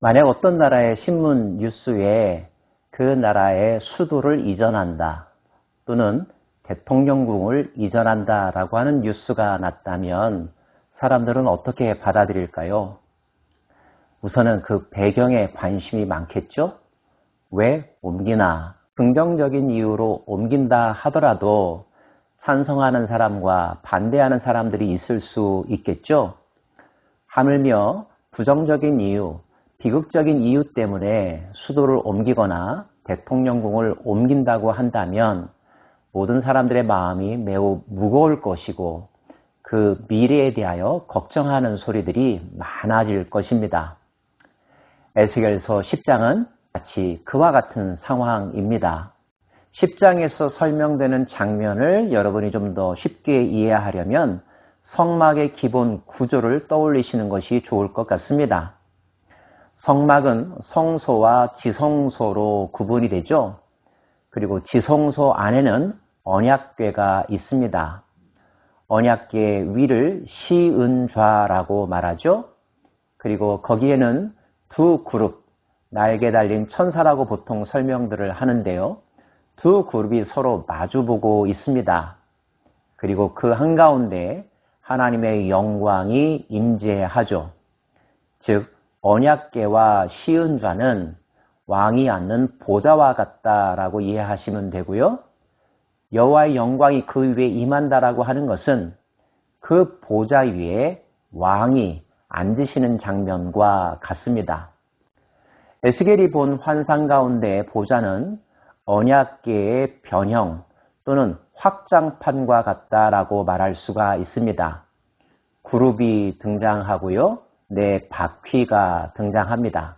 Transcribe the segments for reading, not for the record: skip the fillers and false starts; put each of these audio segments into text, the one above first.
만약 어떤 나라의 신문 뉴스에 그 나라의 수도를 이전한다 또는 대통령궁을 이전한다 라고 하는 뉴스가 났다면 사람들은 어떻게 받아들일까요? 우선은 그 배경에 관심이 많겠죠? 왜 옮기나? 긍정적인 이유로 옮긴다 하더라도 찬성하는 사람과 반대하는 사람들이 있을 수 있겠죠? 하물며 부정적인 이유, 비극적인 이유 때문에 수도를 옮기거나 대통령궁을 옮긴다고 한다면 모든 사람들의 마음이 매우 무거울 것이고 그 미래에 대하여 걱정하는 소리들이 많아질 것입니다. 에스겔서 10장은 마치 그와 같은 상황입니다. 10장에서 설명되는 장면을 여러분이 좀 더 쉽게 이해하려면 성막의 기본 구조를 떠올리시는 것이 좋을 것 같습니다. 성막은 성소와 지성소로 구분이 되죠. 그리고 지성소 안에는 언약궤가 있습니다. 언약궤 위를 시은좌라고 말하죠. 그리고 거기에는 두 그룹, 날개 달린 천사라고 보통 설명들을 하는데요. 두 그룹이 서로 마주보고 있습니다. 그리고 그 한가운데 하나님의 영광이 임재하죠. 즉 언약궤와 시은좌는 왕이 앉는 보좌와 같다라고 이해하시면 되고요. 여호와의 영광이 그 위에 임한다라고 하는 것은 그 보좌 위에 왕이 앉으시는 장면과 같습니다. 에스겔이 본 환상 가운데 보좌는 언약궤의 변형 또는 확장판과 같다라고 말할 수가 있습니다. 그룹이 등장하고요. 네 바퀴가 등장합니다.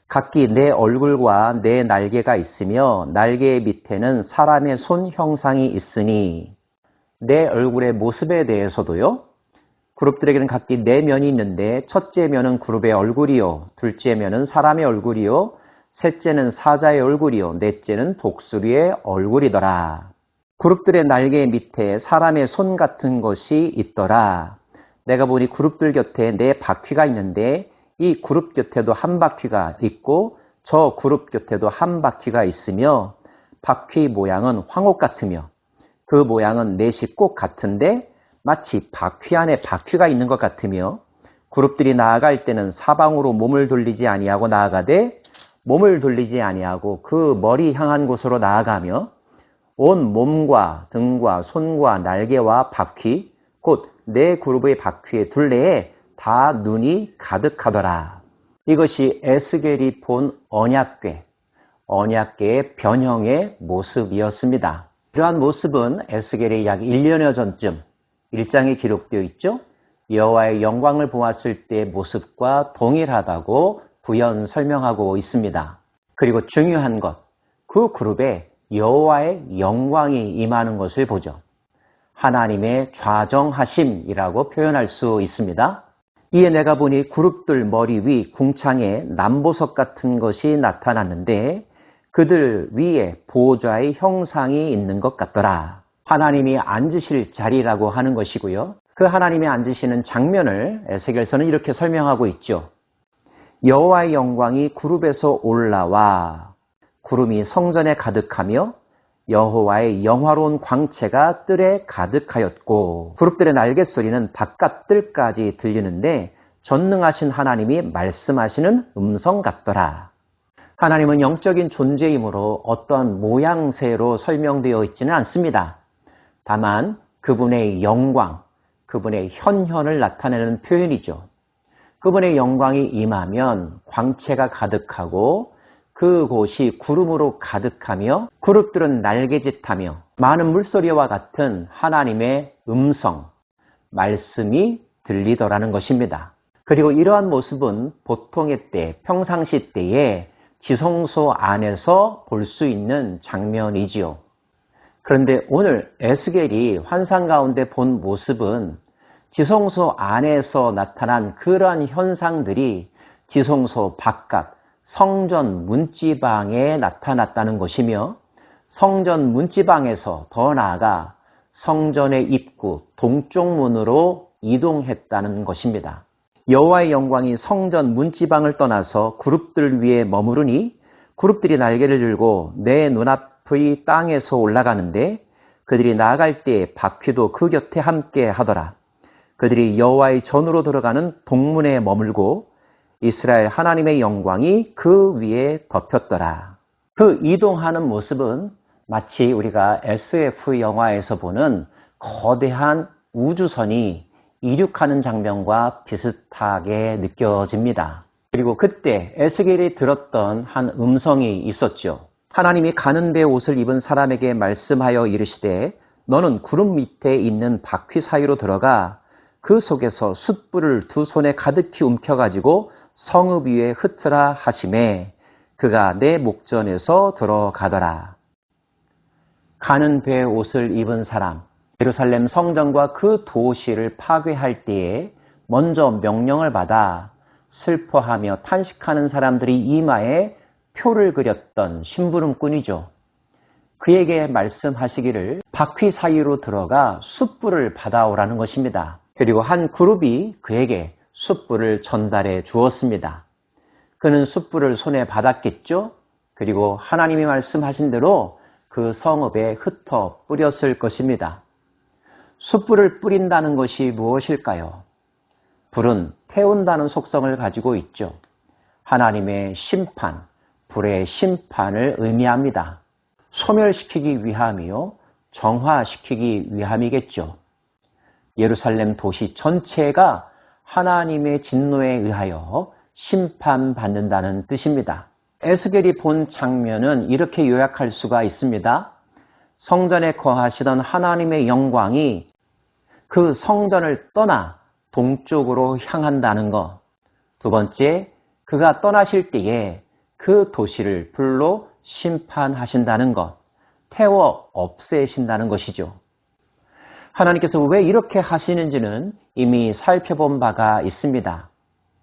각기 네 얼굴과 네 날개가 있으며 날개 밑에는 사람의 손 형상이 있으니 네 얼굴의 모습에 대해서도요. 그룹들에게는 각기 네 면이 있는데 첫째 면은 그룹의 얼굴이요. 둘째 면은 사람의 얼굴이요. 셋째는 사자의 얼굴이요. 넷째는 독수리의 얼굴이더라. 그룹들의 날개 밑에 사람의 손 같은 것이 있더라. 내가 보니 그룹들 곁에 네 바퀴가 있는데 이 그룹 곁에도 한 바퀴가 있고 저 그룹 곁에도 한 바퀴가 있으며 바퀴 모양은 황옥 같으며 그 모양은 넷이 꼭 같은데 마치 바퀴 안에 바퀴가 있는 것 같으며 그룹들이 나아갈 때는 사방으로 몸을 돌리지 아니하고 나아가되 몸을 돌리지 아니하고 그 머리 향한 곳으로 나아가며 온 몸과 등과 손과 날개와 바퀴 곧 네 그룹의 바퀴의 둘레에 다 눈이 가득하더라. 이것이 에스겔이 본 언약궤의 변형의 모습이었습니다. 이러한 모습은 에스겔의 약 1년여 전쯤 1장에 기록되어 있죠. 여호와의 영광을 보았을 때의 모습과 동일하다고 부연 설명하고 있습니다. 그리고 중요한 것, 그 그룹에 여호와의 영광이 임하는 것을 보죠. 하나님의 좌정하심이라고 표현할 수 있습니다. 이에 내가 보니 그룹들 머리 위 궁창에 남보석 같은 것이 나타났는데 그들 위에 보좌의 형상이 있는 것 같더라. 하나님이 앉으실 자리라고 하는 것이고요. 그 하나님이 앉으시는 장면을 에스겔서는 이렇게 설명하고 있죠. 여호와의 영광이 그룹에서 올라와 구름이 성전에 가득하며 여호와의 영화로운 광채가 뜰에 가득하였고 그룹들의 날갯소리는 바깥 뜰까지 들리는데 전능하신 하나님이 말씀하시는 음성 같더라. 하나님은 영적인 존재이므로 어떠한 모양새로 설명되어 있지는 않습니다. 다만 그분의 영광, 그분의 현현을 나타내는 표현이죠. 그분의 영광이 임하면 광채가 가득하고 그곳이 구름으로 가득하며 그룹들은 날개짓하며 많은 물소리와 같은 하나님의 음성, 말씀이 들리더라는 것입니다. 그리고 이러한 모습은 보통의 때, 평상시 때에 지성소 안에서 볼 수 있는 장면이지요. 그런데 오늘 에스겔이 환상 가운데 본 모습은 지성소 안에서 나타난 그러한 현상들이 지성소 바깥, 성전 문지방에 나타났다는 것이며 성전 문지방에서 더 나아가 성전의 입구 동쪽 문으로 이동했다는 것입니다. 여호와의 영광이 성전 문지방을 떠나서 그룹들 위에 머무르니 그룹들이 날개를 들고 내 눈앞의 땅에서 올라가는데 그들이 나아갈 때 바퀴도 그 곁에 함께 하더라. 그들이 여호와의 전으로 들어가는 동문에 머물고 이스라엘 하나님의 영광이 그 위에 덮였더라. 그 이동하는 모습은 마치 우리가 SF 영화에서 보는 거대한 우주선이 이륙하는 장면과 비슷하게 느껴집니다. 그리고 그때 에스겔이 들었던 한 음성이 있었죠. 하나님이 가는 배 옷을 입은 사람에게 말씀하여 이르시되 너는 구름 밑에 있는 바퀴 사이로 들어가 그 속에서 숯불을 두 손에 가득히 움켜가지고 성읍 위에 흩으라 하시매 그가 내 목전에서 들어가더라. 가는 배 옷을 입은 사람, 예루살렘 성전과 그 도시를 파괴할 때에 먼저 명령을 받아 슬퍼하며 탄식하는 사람들이 이마에 표를 그렸던 심부름꾼이죠. 그에게 말씀하시기를 바퀴 사이로 들어가 숯불을 받아오라는 것입니다. 그리고 한 그룹이 그에게 숯불을 전달해 주었습니다. 그는 숯불을 손에 받았겠죠. 그리고 하나님이 말씀하신 대로 그 성읍에 흩어 뿌렸을 것입니다. 숯불을 뿌린다는 것이 무엇일까요? 불은 태운다는 속성을 가지고 있죠. 하나님의 심판, 불의 심판을 의미합니다. 소멸시키기 위함이요, 정화시키기 위함이겠죠. 예루살렘 도시 전체가 하나님의 진노에 의하여 심판받는다는 뜻입니다. 에스겔이 본 장면은 이렇게 요약할 수가 있습니다. 성전에 거하시던 하나님의 영광이 그 성전을 떠나 동쪽으로 향한다는 것. 두 번째, 그가 떠나실 때에 그 도시를 불로 심판하신다는 것. 태워 없애신다는 것이죠. 하나님께서 왜 이렇게 하시는지는 이미 살펴본 바가 있습니다.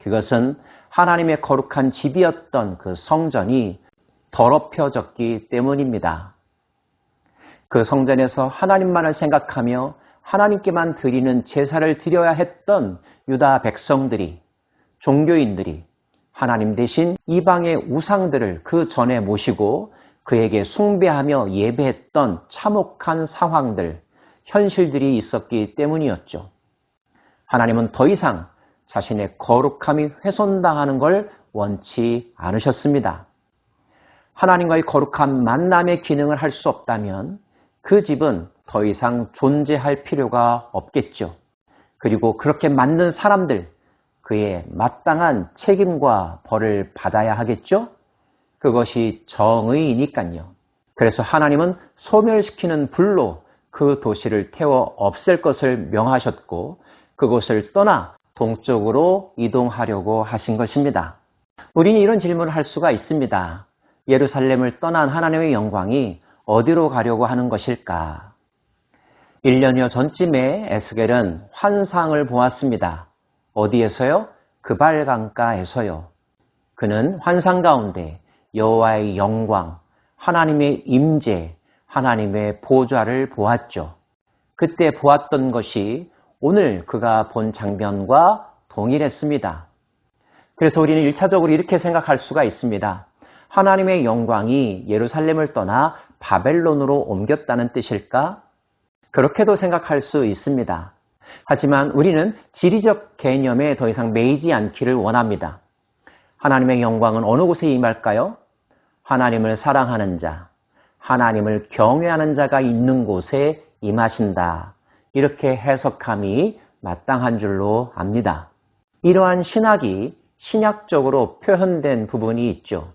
그것은 하나님의 거룩한 집이었던 그 성전이 더럽혀졌기 때문입니다. 그 성전에서 하나님만을 생각하며 하나님께만 드리는 제사를 드려야 했던 유다 백성들이, 종교인들이 하나님 대신 이방의 우상들을 그 전에 모시고 그에게 숭배하며 예배했던 참혹한 상황들, 현실들이 있었기 때문이었죠. 하나님은 더 이상 자신의 거룩함이 훼손당하는 걸 원치 않으셨습니다. 하나님과의 거룩한 만남의 기능을 할 수 없다면 그 집은 더 이상 존재할 필요가 없겠죠. 그리고 그렇게 만든 사람들, 그의 마땅한 책임과 벌을 받아야 하겠죠? 그것이 정의이니까요. 그래서 하나님은 소멸시키는 불로 그 도시를 태워 없앨 것을 명하셨고 그곳을 떠나 동쪽으로 이동하려고 하신 것입니다. 우리는 이런 질문을 할 수가 있습니다. 예루살렘을 떠난 하나님의 영광이 어디로 가려고 하는 것일까? 1년여 전쯤에 에스겔은 환상을 보았습니다. 어디에서요? 그발 강가에서요. 그는 환상 가운데 여호와의 영광, 하나님의 임재, 하나님의 보좌를 보았죠. 그때 보았던 것이 오늘 그가 본 장면과 동일했습니다. 그래서 우리는 1차적으로 이렇게 생각할 수가 있습니다. 하나님의 영광이 예루살렘을 떠나 바벨론으로 옮겼다는 뜻일까? 그렇게도 생각할 수 있습니다. 하지만 우리는 지리적 개념에 더 이상 매이지 않기를 원합니다. 하나님의 영광은 어느 곳에 임할까요? 하나님을 사랑하는 자, 하나님을 경외하는 자가 있는 곳에 임하신다. 이렇게 해석함이 마땅한 줄로 압니다. 이러한 신학이 신약적으로 표현된 부분이 있죠.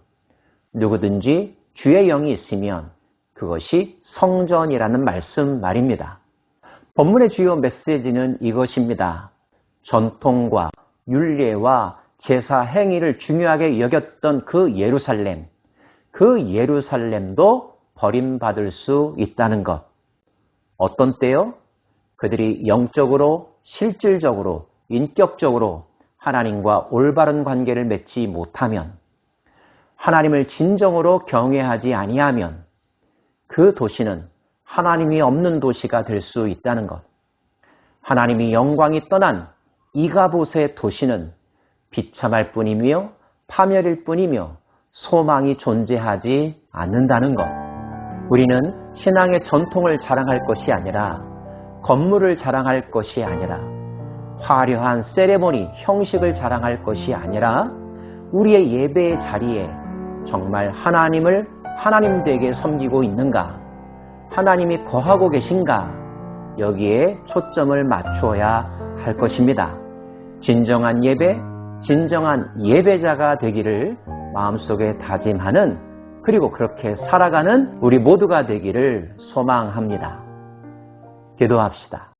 누구든지 주의 영이 있으면 그것이 성전이라는 말씀 말입니다. 본문의 주요 메시지는 이것입니다. 전통과 율례와 제사 행위를 중요하게 여겼던 그 예루살렘도 버림받을 수 있다는 것. 어떤 때요? 그들이 영적으로, 실질적으로, 인격적으로 하나님과 올바른 관계를 맺지 못하면, 하나님을 진정으로 경외하지 아니하면 그 도시는 하나님이 없는 도시가 될 수 있다는 것. 하나님이 영광이 떠난 이가봇의 도시는 비참할 뿐이며 파멸일 뿐이며 소망이 존재하지 않는다는 것. 우리는 신앙의 전통을 자랑할 것이 아니라 건물을 자랑할 것이 아니라 화려한 세레모니, 형식을 자랑할 것이 아니라 우리의 예배의 자리에 정말 하나님을 하나님 되게 섬기고 있는가? 하나님이 거하고 계신가? 여기에 초점을 맞추어야 할 것입니다. 진정한 예배, 진정한 예배자가 되기를 마음속에 다짐하는, 그리고 그렇게 살아가는 우리 모두가 되기를 소망합니다. 기도합시다.